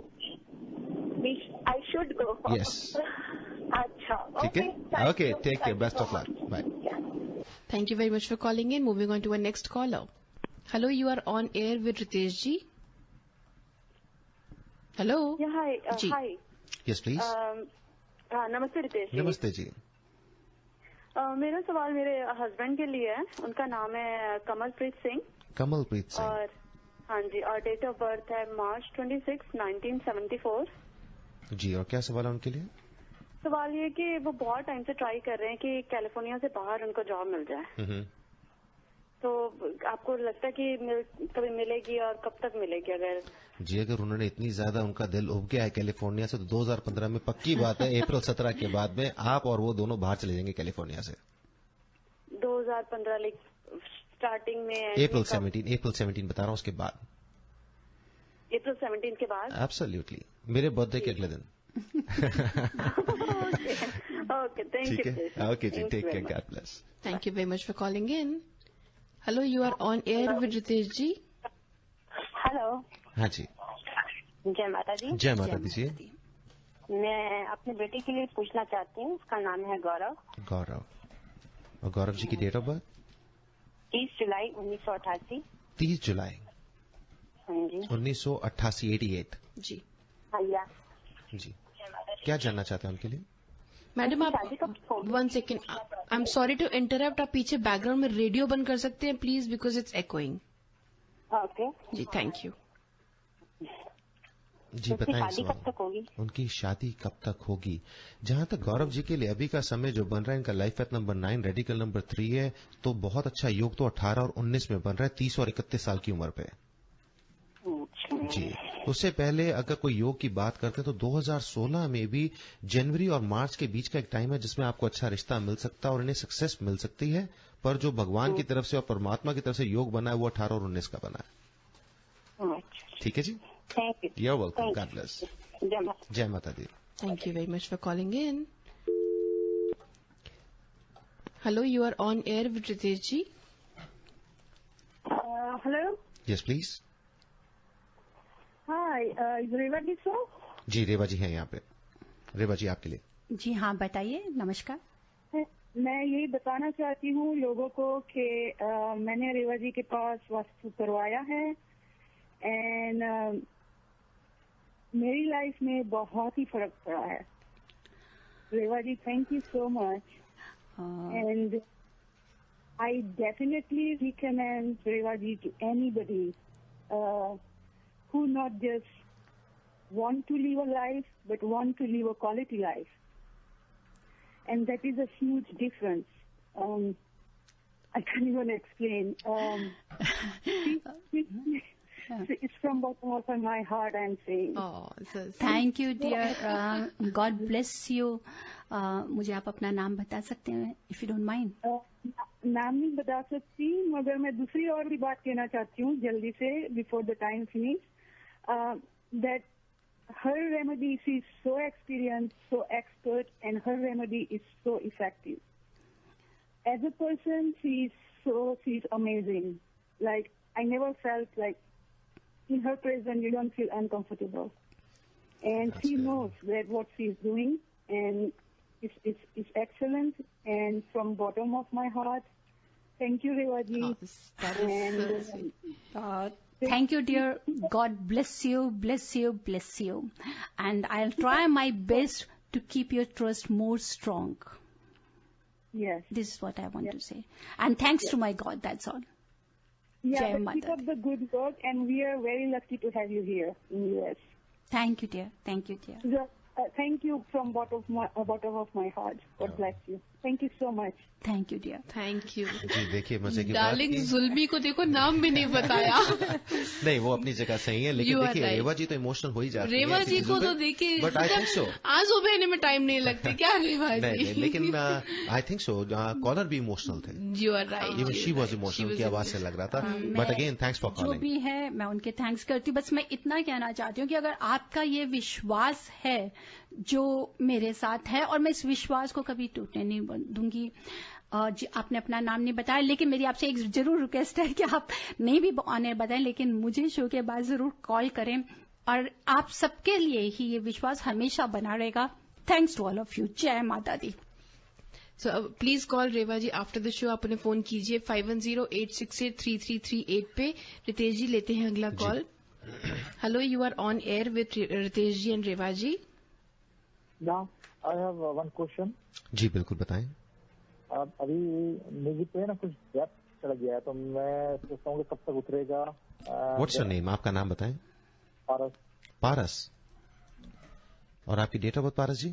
I should go. Yes. अच्छा, okay. Okay, take care. Best of luck. Bye. Thank you very much for calling in. Moving on to our next caller. Hello, you are on air with Ritesh ji. Hello. Yeah, hi. Hi. Yes, please. नमस्ते रितेश जी। नमस्ते जी। मेरा सवाल मेरे husband के लिए है। उनका नाम है कमलप्रीत सिंह। कमलप्रीत सिंह। और हाँ जी, और डेट ऑफ बर्थ है मार्च 26, 1974। जी, और क्या सवाल है उनके लिए? सवाल ये कि वो बहुत टाइम से ट्राई कर रहे हैं कि कैलिफोर्निया से बाहर उनको जॉब मिल जाए। तो आपको लगता है कि कभी मिलेगी और कब तक मिलेगी? जी, अगर उन्होंने इतनी ज्यादा उनका दिल उब गया है कैलिफोर्निया से, तो 2015 में पक्की बात है अप्रैल 17 के बाद में आप और वो दोनों बाहर चले जाएंगे कैलिफोर्निया से। 2015 स्टार्टिंग में अप्रैल 17 बता रहा हूँ, उसके बाद। अप्रैल 17 के बाद? एब्सोल्युटली, मेरे बर्थडे के अगले दिन। Okay, thank you. ओके जी, take care, god bless. Thank you very much for calling in. Hello, you are on air with Ritesh ji. Hello. हाँ जी, जय माता दी। जय माता दी जी। मैं अपने बेटे के लिए पूछना चाहती हूँ, उसका नाम है गौरव। गौरव, और गौरव जी की डेट ऑफ बर्थ? 30 जुलाई 1988। 30 जुलाई हाँ जी, 1988, 88 जी। हाँ जी। क्या जानना चाहते हैं उनके लिए? मैडम आप 1 second, I am sorry to interrupt, आप पीछे बैकग्राउंड में रेडियो बंद कर सकते हैं please, because it's echoing. Okay जी, थैंक यू। जी बताएं, शादी कब तक होगी? उनकी शादी कब तक होगी? जहां तक गौरव जी के लिए अभी का समय जो बन रहा है, इनका life path number 9, radical number 3 है, तो बहुत अच्छा योग तो 18 और 19 में बन रहा है, 30 और 31 साल की उम्र पे। जी, उससे पहले अगर कोई योग की बात करते हैं तो 2016 में भी जनवरी और मार्च के बीच का एक टाइम है जिसमें आपको अच्छा रिश्ता मिल सकता है और इन्हें सक्सेस मिल सकती है, पर जो भगवान की तरफ से और परमात्मा की तरफ से योग बना है वो 18 और 19 का बना है। ठीक है जी, thank you. You're welcome. God bless. जय माता दी। Thank you very much for calling in. Hello, you are on air with Ritesh ji. Hello. Yes, please. Hi, is Reva ji so? जी, रेवा जी हैं यहाँ पे। रेवा जी आपके लिए। जी हाँ, बताइए। नमस्कार। मैं यही बताना चाहती हूँ लोगों को कि मैंने रेवा जी के पास वास्तु करवाया है एंड मेरी लाइफ में बहुत ही फर्क पड़ा है। Reva ji, thank you so much and I definitely recommend Reva ji to anybody who not just want to live a life but want to live a quality life, and that is a huge difference. I can't even explain. It's from bottom of my heart I'm saying. Oh, thank you dear. God bless you. मुझे आप अपना नाम बता सकते हैं if you don't mind? नाम नहीं बता सकती, मगर मैं दूसरी और भी बात कहना चाहती हूँ जल्दी से before the time finish. That her remedy, she is so experienced, so expert, and her remedy is so effective. As a person, she's amazing. Like, I never felt like in her presence you don't feel uncomfortable. And she knows that what she is doing, and it's excellent. And from bottom of my heart, thank you, Revaji. Thank you, dear. God bless you, bless you, bless you. And I'll try my best to keep your trust more strong. Yes. This is what I want to say. And thanks to my God, that's all. Yeah, keep up the good work, and we are very lucky to have you here in US. Thank you, dear. Thank you, dear. Thank you from bottom of my heart. God bless you. Thank you so much. Thank you, dear. Thank you. जी, देखिए मजे की बात। Darling जुल्मी को देखो, नाम भी नहीं बताया। नहीं, वो अपनी जगह सही है, लेकिन देखिए रेवा जी तो इमोशनल हो ही जाती है। रेवा जी को तो देखिए, बट आई थिंक सो आंसू बहने में टाइम नहीं लगते क्या रेवा जी? नहीं, लेकिन आई थिंक सो कॉलर भी इमोशनल थे। You are right. Even she was emotional, उनकी आवाज से लग रहा था। But again thanks for calling. जो भी है मैं उनके थैंक्स करती हूँ। बस मैं इतना कहना चाहती हूँ कि अगर आपका ये विश्वास है जो मेरे साथ है, और मैं इस विश्वास को कभी टूटने नहीं दूंगी। आपने अपना नाम नहीं बताया, लेकिन मेरी आपसे एक जरूर रिक्वेस्ट है कि आप नहीं भी ऑनर बताएं, लेकिन मुझे शो के बाद जरूर कॉल करें, और आप सबके लिए ही ये विश्वास हमेशा बना रहेगा। Thanks to all of you. जय माता दी। So please call Reva ji after the show. आप उन्हें फोन कीजिए 5108683338 पे। रितेश जी लेते हैं अगला call. Hello, you are on air with Ritesh ji and Reva ji. I have one question. जी बिल्कुल बताएं। अभी म्यूजिक पे ना कुछ गैप चला गया है, तो मैं सोचता हूँ कि कब तक उतरेगा। What's your name? आपका नाम बताएं। पारस। पारस। और आपकी date of birth Paras ji?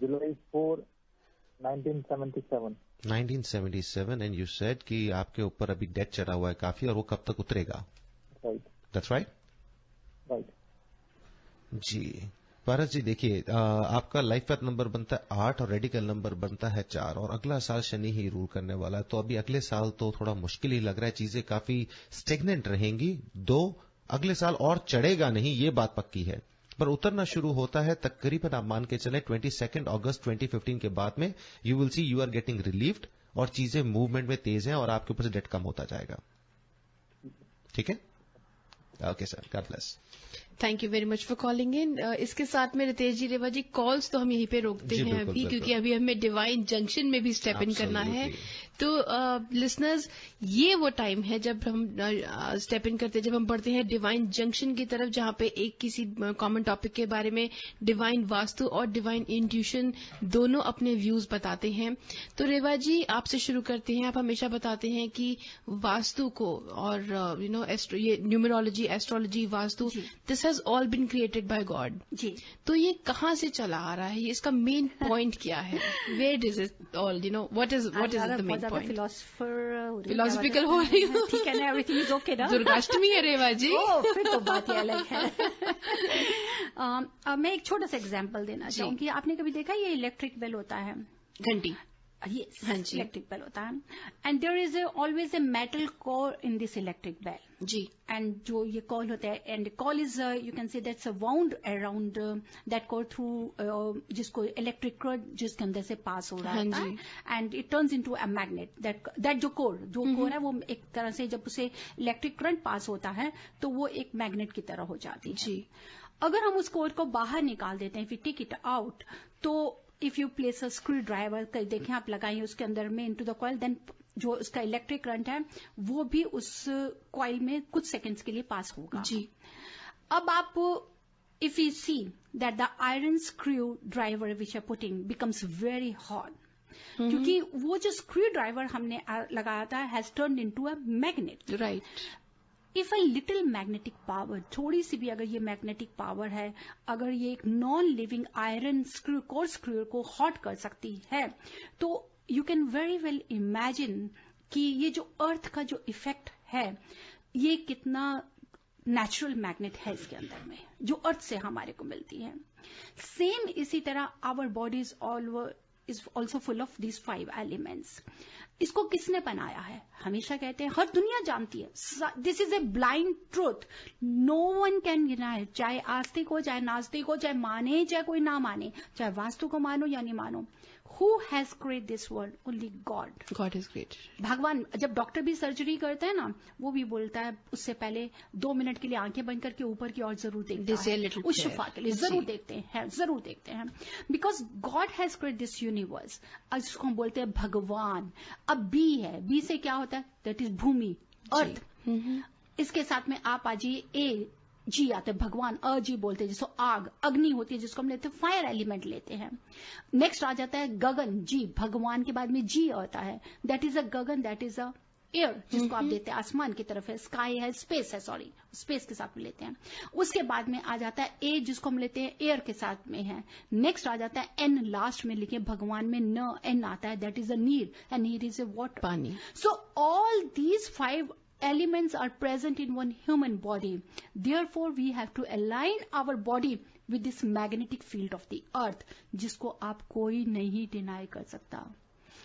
जुलाई 4, 1977। 1977। एंड यू सेड कि आपके ऊपर अभी डेट चढ़ा हुआ है काफी, और वो कब तक उतरेगा? राइट। That's right. राइट जी। पारस जी देखिए, आपका लाइफ पाथ नंबर बनता है 8 और रेडिकल नंबर बनता है 4, और अगला साल शनि ही रूल करने वाला है, तो अभी अगले साल तो थोड़ा मुश्किल ही लग रहा है, चीजें काफी स्टेगनेंट रहेंगी। अगले साल और चढ़ेगा नहीं, ये बात पक्की है, पर उतरना शुरू होता है तकरीबन आप मान के चले 22 अगस्त 2015 के बाद में। You will see you are getting relieved, और चीजें मूवमेंट में तेज हैं और आपके ऊपर से डेट कम होता जाएगा। ठीक है, okay sir, God bless. Thank you very much for calling इन। इसके साथ में रितेश जी, रेवा जी, कॉल्स तो हम यहीं पे रोकते हैं अभी, क्योंकि अभी हमें डिवाइन जंक्शन में भी स्टेप इन करना है। तो लिसनर्स, ये वो टाइम है जब हम स्टेप इन करते हैं, जब हम बढ़ते हैं डिवाइन जंक्शन की तरफ, जहां पे एक किसी कॉमन टॉपिक के बारे में डिवाइन वास्तु और डिवाइन इंट्यूशन दोनों अपने व्यूज बताते हैं। तो रेवा जी, आपसे शुरू करते हैं। आप हमेशा बताते हैं कि वास्तु को और ये numerology, astrology, vastu, this has all been created by God. जी। तो ये कहाँ से चला आ रहा है? इसका मेन पॉइंट क्या है? Where does it all, what is the main point? Philosophical हो रही हो? ठीक है ना, एवरीथिंग इज ओके ना? दुर्गाष्टमी है रेवा जी। फिर तो बात ही अलग है। मैं एक छोटा सा एग्जांपल देना चाहूंगी। आपने कभी देखा ये इलेक्ट्रिक बेल होता है, घंटी? Yes, इलेक्ट्रिक बेल होता है, and there is always a metal core in this electric bell. जी। एंड जो ये कॉल होता है, and coil is you can say that's a wound around that core through, जिसको इलेक्ट्रिक करंट जिसके अंदर से पास हो रहा है, and it turns into a magnet. That जो कोर है वो एक तरह से जब उसे इलेक्ट्रिक करंट पास होता है तो वो एक मैग्नेट की तरह हो जाती है। जी। अगर हम उस कोर को बाहर निकाल देते हैं, if you take it out, तो if you place a screwdriver, देखें आप लगाइए उसके अंदर में इनटू द कॉइल, देन जो उसका इलेक्ट्रिक करंट है वो भी उस कॉइल में कुछ सेकंड्स के लिए पास होगा। जी। अब आप if you see that the iron screwdriver which are putting becomes very hot, क्योंकि वो जो स्क्रू ड्राइवर हमने लगाया था has turned into a magnet. Right. If a little magnetic power, थोड़ी सी भी अगर ये मैग्नेटिक पावर है, अगर ये एक non living iron screw, core screw को हॉट कर सकती है, तो you can very well imagine कि ये जो अर्थ का जो इफेक्ट है, ये कितना नेचुरल मैग्नेट है इसके अंदर में, जो अर्थ से हमारे को मिलती है। सेम इसी तरह our body is also full of these 5 elements. इसको किसने बनाया है? हमेशा कहते हैं, हर दुनिया जानती है, this is a blind truth, no one can deny, चाहे आस्तिक हो, चाहे नास्तिक हो, चाहे माने, चाहे कोई ना माने, चाहे वास्तु को मानो या नहीं मानो। Who has created this world? Only God. God is great. भगवान, जब डॉक्टर भी सर्जरी करता है ना, वो भी बोलता है उससे पहले 2 मिनट के लिए आंखें बंद करके ऊपर की ओर जरूर देखते हैं, उस शिफा के लिए जरूर देखते हैं, because God has created this universe. जिसको हम बोलते हैं भगवान। अब बी है, बी से क्या होता है? दैट इज भूमि, अर्थ। इसके साथ में आप आ जाइए, ए जी आते हैं, भगवान अजी बोलते हैं, जिसको आग, अग्नि होती है, जिसको हम लेते हैं फायर एलिमेंट लेते हैं। नेक्स्ट आ जाता है गगन, जी, भगवान के बाद में जी आता है, that is a Gagan, that is a air, जिसको आप देते हैं आसमान की तरफ है, स्काई है, स्पेस है, सॉरी स्पेस के साथ में लेते हैं। उसके बाद में आ जाता है ए, जिसको हम लेते हैं एयर के साथ में है। नेक्स्ट आ जाता है एन, लास्ट में लिखे भगवान में न एन आता है, दैट इज अ नीर, एंड नीर इज अ वाटर, पानी। So all these 5 elements are present in one human body. Therefore, we have to align our body with this magnetic field of the earth, जिसको आप कोई नहीं deny कर सकता।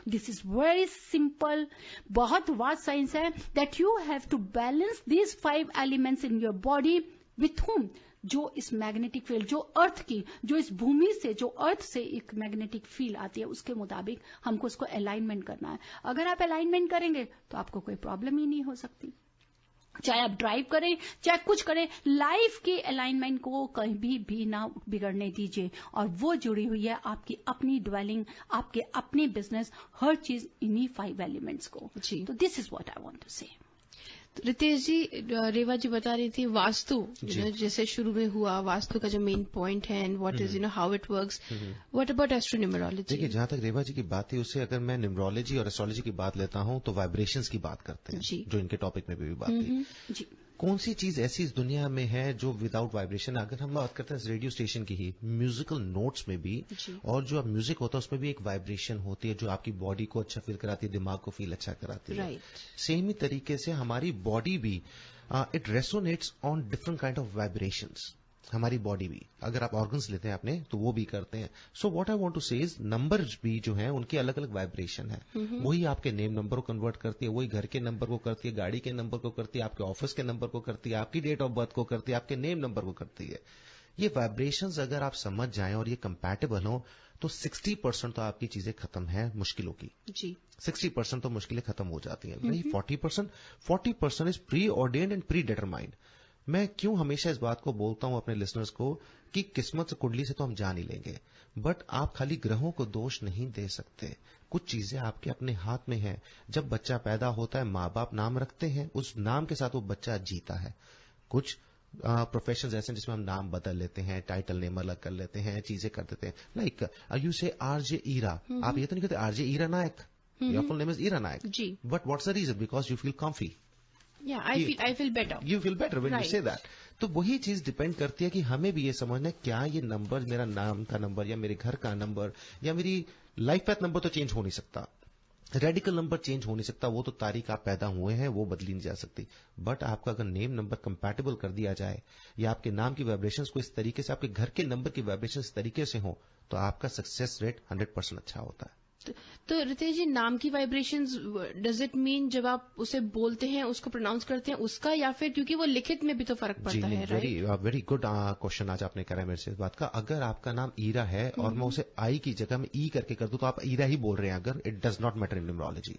This is very simple, बहुत vast science है, that you have to balance these 5 elements in your body with whom? जो इस मैग्नेटिक फील्ड, जो अर्थ की, जो इस भूमि से, जो अर्थ से एक मैग्नेटिक फील्ड आती है, उसके मुताबिक हमको उसको अलाइनमेंट करना है। अगर आप अलाइनमेंट करेंगे तो आपको कोई प्रॉब्लम ही नहीं हो सकती। चाहे आप ड्राइव करें, चाहे कुछ करें, लाइफ के अलाइनमेंट को कभी भी ना बिगड़ने दीजिए। और वो जुड़ी हुई है आपकी अपनी ड्वेलिंग, आपके अपने बिजनेस, हर चीज इन्हीं 5 एलिमेंट्स को। तो this is what I want to say. Ritesh जी, रेवा जी बता रही थी वास्तु, जैसे शुरू में हुआ, वास्तु का जो मेन पॉइंट है and what is how it works. What about astronumerology? देखिए, जहां तक रेवा जी की बात थी, उससे अगर मैं न्यूमरोलॉजी और एस्ट्रोलॉजी की बात लेता हूं तो वाइब्रेशंस की बात करते हैं, जो इनके टॉपिक में भी बात थी। कौन सी चीज ऐसी इस दुनिया में है जो विदाउट वाइब्रेशन? अगर हम बात करते हैं रेडियो स्टेशन की ही, म्यूजिकल नोट्स में भी, और जो म्यूजिक होता है उसमें भी एक वाइब्रेशन होती है जो आपकी बॉडी को अच्छा फील कराती है, दिमाग को फील अच्छा कराती है। सेम ही तरीके से हमारी बॉडी भी, it resonates on different kind of vibrations. हमारी बॉडी भी, अगर आप ऑर्गन्स लेते हैं अपने, तो वो भी करते हैं। So what I want to say is, numbers भी जो हैं उनकी अलग अलग वाइब्रेशन है। वही आपके नेम नंबर को कन्वर्ट करती है, वही घर के नंबर को करती है, गाड़ी के नंबर को करती है, आपके ऑफिस के नंबर को करती है, आपकी डेट ऑफ बर्थ को करती है, आपके नेम नंबर को करती है। ये वाइब्रेशंस अगर आप समझ जाएं और ये कंपैटिबल हो तो 60% तो आपकी चीजें खत्म है मुश्किलों की जी। 60% तो मुश्किलें खत्म हो जाती हैं। वही 40% is pre ordained and pre determined. मैं क्यों हमेशा इस बात को बोलता हूं अपने लिसनर्स को कि किस्मत कुंडली से तो हम जान ही लेंगे, बट आप खाली ग्रहों को दोष नहीं दे सकते। कुछ चीजें आपके अपने हाथ में हैं। जब बच्चा पैदा होता है माँ बाप नाम रखते हैं, उस नाम के साथ वो बच्चा जीता है। कुछ प्रोफेशंस ऐसे हैं जिसमें हम नाम बदल लेते हैं, टाइटल नेम अलग कर लेते हैं, चीजें कर देते हैं। Like you say RJ Ira, आप ये तो नहीं कहते RJ Ira Nayak, your full name is Ira Nayak ji, but what's the reason? Because you feel comfy. Yeah, I feel better. You feel better when you say that. तो वही चीज डिपेंड करती है कि हमें भी ये समझना है क्या ये नंबर मेरा नाम का नंबर या मेरे घर का नंबर या मेरी लाइफ पैथ नंबर तो चेंज हो नहीं सकता, रेडिकल नंबर चेंज हो नहीं सकता, वो तो तारीख आप पैदा हुए हैं वो बदली नहीं जा सकती। बट आपका अगर नेम नंबर कंपैटिबल कर दिया जाए या आपके नाम की वाइब्रेशंस को इस तरीके से, आपके घर के नंबर की वाइब्रेशन इस तरीके से हो, तो आपका सक्सेस रेट 100% अच्छा होता है। तो रितेश जी, नाम की वाइब्रेशंस डज इट मीन जब आप उसे बोलते हैं उसको प्रोनाउंस करते हैं उसका, या फिर क्योंकि वो लिखित में भी तो फर्क पड़ता है? वेरी गुड क्वेश्चन आज आपने करा मेरे से इस बात का। अगर आपका नाम ईरा है और मैं उसे आई की जगह में ई करके कर दूं तो आप ईरा ही बोल रहे हैं अगर, it does not matter in numerology.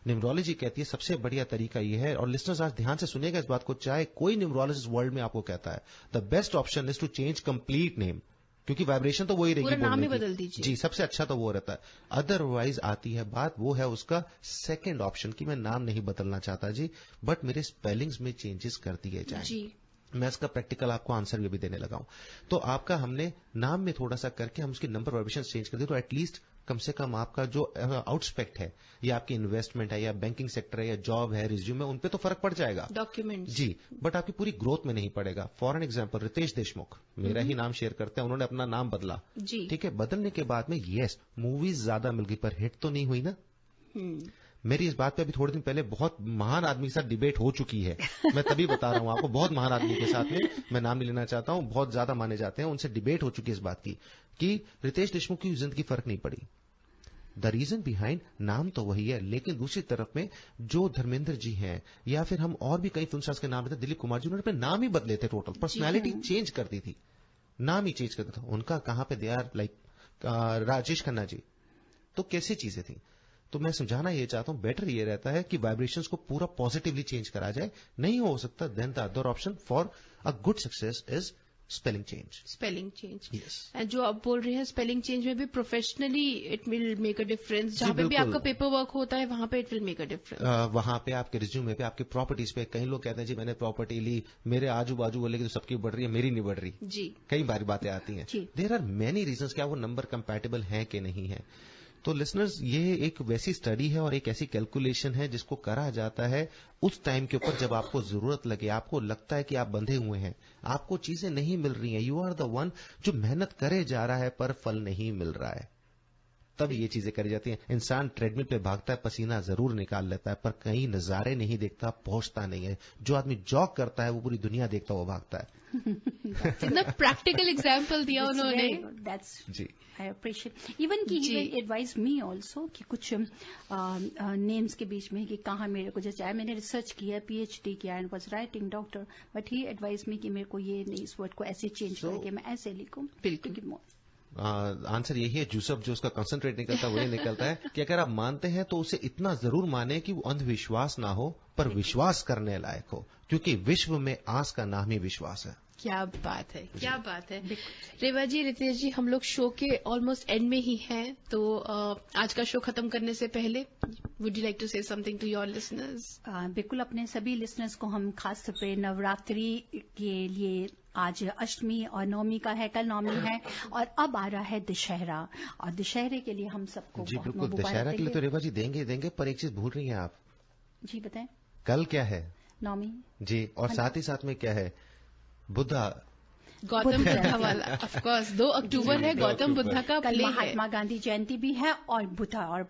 Numerology कहती है सबसे बढ़िया तरीका ये है, और लिसनर्स आज ध्यान से सुनिएगा इस बात को, चाहे कोई न्यूमरोलॉजिस्ट वर्ल्ड में आपको कहता है the best option is to change complete name, क्योंकि वाइब्रेशन तो वही रहेगी, नाम ही बदल दीजिए जी, सबसे अच्छा तो वो रहता है। अदरवाइज आती है बात, वो है उसका सेकंड ऑप्शन कि मैं नाम नहीं बदलना चाहता जी, बट मेरे स्पेलिंग्स में चेंजेस कर दिए जाएं। मैं इसका प्रैक्टिकल आपको आंसर भी देने लगा हूं। तो आपका हमने नाम में थोड़ा सा करके हम उसकी नंबर वाइब्रेशन चेंज कर दिए, तो एटलीस्ट कम से कम आपका जो आउटस्पेक्ट है या आपकी इन्वेस्टमेंट है या बैंकिंग सेक्टर है या जॉब है, रिज्यूम है, उन पे तो फर्क पड़ जाएगा, डॉक्यूमेंट जी, बट आपकी पूरी ग्रोथ में नहीं पड़ेगा। For an example Ritesh Deshmukh, मेरा ही नाम शेयर करते हैं, उन्होंने अपना नाम बदला, ठीक है, बदलने के बाद में यस मूवीज ज्यादा मिल गई पर हिट तो नहीं हुई ना। मेरी इस बात पे अभी थोड़े दिन पहले बहुत महान आदमी के साथ डिबेट हो चुकी है, मैं तभी बता रहा हूं आपको, बहुत महान आदमी के साथ में, मैं नाम नहीं लेना चाहता हूं, बहुत ज्यादा माने जाते हैं, उनसे डिबेट हो चुकी है इस बात की कि रितेश देशमुख की जिंदगी फर्क नहीं पड़ी। द रीजन बिहाइंड नाम तो वही है, लेकिन दूसरी तरफ में जो धर्मेंद्र जी हैं या फिर हम और भी कई फिल्म स्टार्स के नाम लेते, दिलीप कुमार जी, उन्होंने अपने नाम ही बदले थे, टोटल पर्सनैलिटी चेंज कर दी थी, नाम ही चेंज कर दिया था उनका। कहां पे they are like Rajesh Khanna ji, तो कैसी चीजें थी। तो मैं समझाना ये चाहता हूं, बेटर ये रहता है कि वाइब्रेशंस को पूरा पॉजिटिवली चेंज करा जाए। नहीं हो सकता, then the other option for a good success is spelling change. Yes, and जो आप बोल रहे हैं स्पेलिंग चेंज में भी professionally it will make a difference, जहां पे भी आपका पेपर वर्क होता है वहां पे it will make a difference. वहां पे आपके रिज्यूमे पे, आपके प्रॉपर्टीज पे, कई लोग कहते हैं जी मैंने प्रॉपर्टी ली, मेरे आजू बाजू वाले की तो सबकी बढ़ रही है, मेरी नहीं बढ़ रही जी, कई बार बातें आती हैं। देयर आर मेनी रीजंस, क्या वो नंबर कंपैटिबल है कि नहीं है। तो लिसनर्स, ये एक वैसी स्टडी है और एक ऐसी कैलकुलेशन है जिसको करा जाता है उस टाइम के ऊपर जब आपको जरूरत लगे, आपको लगता है कि आप बंधे हुए हैं, आपको चीजें नहीं मिल रही हैं, यू आर द वन जो मेहनत करे जा रहा है पर फल नहीं मिल रहा है, तब ये चीजें करी जाती हैं। इंसान ट्रेडमिल पे भागता है, पसीना जरूर निकाल लेता है, पर कहीं नजारे नहीं देखता, पहुंचता नहीं है। जो आदमी जॉग करता है वो पूरी दुनिया देखता हुआ भागता है। कितना प्रैक्टिकल एग्जाम्पल दिया उन्होंने। जी, आई अप्रिशिएट इवन की ही एडवाइस मी ऑल्सो कि कुछ नेम्स के बीच में कि कहाँ मेरे को, जैसे मैंने रिसर्च किया, PhD किया and was writing doctor, but he advice me कि मेरे को ये नहीं, इस वर्ड को ऐसे चेंज करके मैं ऐसे लिखूं। बिल्कुल आंसर यही है, जूसफ जो उसका कंसंट्रेट निकलता है वही निकलता है कि अगर आप मानते हैं तो उसे इतना जरूर माने कि वो अंधविश्वास ना हो पर विश्वास करने लायक हो, क्योंकि विश्व में आस का नाम ही विश्वास है। क्या बात है, क्या बात है। रेवा जी, रितेश जी, हम लोग शो के ऑलमोस्ट एंड में ही हैं, तो आज का शो खत्म करने से पहले would you like to say something to your listeners? बिल्कुल, अपने सभी लिसनर्स को हम खास तौर पे नवरात्रि के लिए, आज अष्टमी और नवमी का है, कल नवमी है और अब आ रहा है दशहरा, और दशहरे के लिए हम सबको जी बिल्कुल, दशहरा के लिए तो रेवा जी देंगे, पर एक चीज भूल रही हैं आप। जी बताएं। कल क्या है? नवमी जी, और साथ ही साथ में क्या है? बुद्धा, गौतम बुद्धा वाला, ऑफ कोर्स 2 अक्टूबर है, गौतम बुद्धा का कल महात्मा गांधी जयंती भी है, और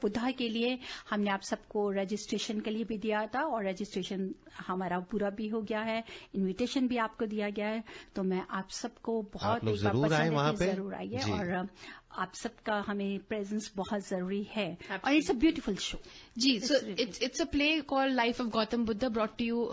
बुद्धा के लिए हमने आप सबको रजिस्ट्रेशन के लिए भी दिया था, और रजिस्ट्रेशन हमारा पूरा भी हो गया है, इनविटेशन भी आपको दिया गया है, तो मैं आप सबको बहुत जरूर आए वहां पे, जरूर आइए। और आप सबका हमें प्रेजेंस बहुत जरूरी है और इट्स अ ब्यूटीफुल शो. जी, so it's a play called Life of Gautam Buddha, brought to you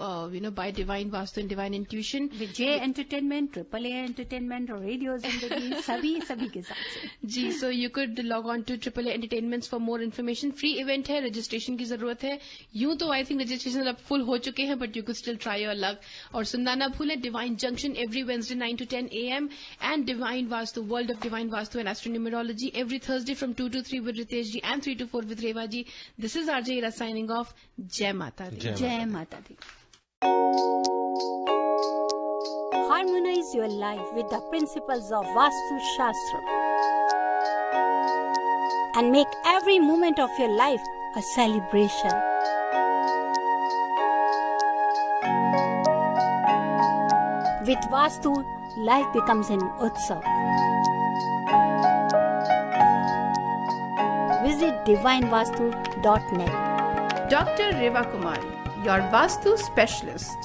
by Divine Vastu and Divine Intuition. With J Entertainment, AAA Entertainment और रेडियो जिंदगी सभी के साथ से. जी, so you could log on to AAA Entertainments for more information. Free event है, registration की जरूरत है. यूं तो I think registration अब full हो चुके हैं, but you could still try your luck. और सुनना ना भूलें, Divine Junction every Wednesday 9 to 10 a.m. and Divine Vastu, World of Divine Vastu and Astronumerology every Thursday from 2 to 3 with Ritesh ji and 3 to 4 with Reva ji. This is RJ Ira signing off. Jai Mata Di. Jai Mata Di. Harmonize your life with the principles of Vastu Shastra and make every moment of your life a celebration. With Vastu, life becomes an utsav. Visit divinevastu.net. Dr. Reva Kumar, your Vastu specialist.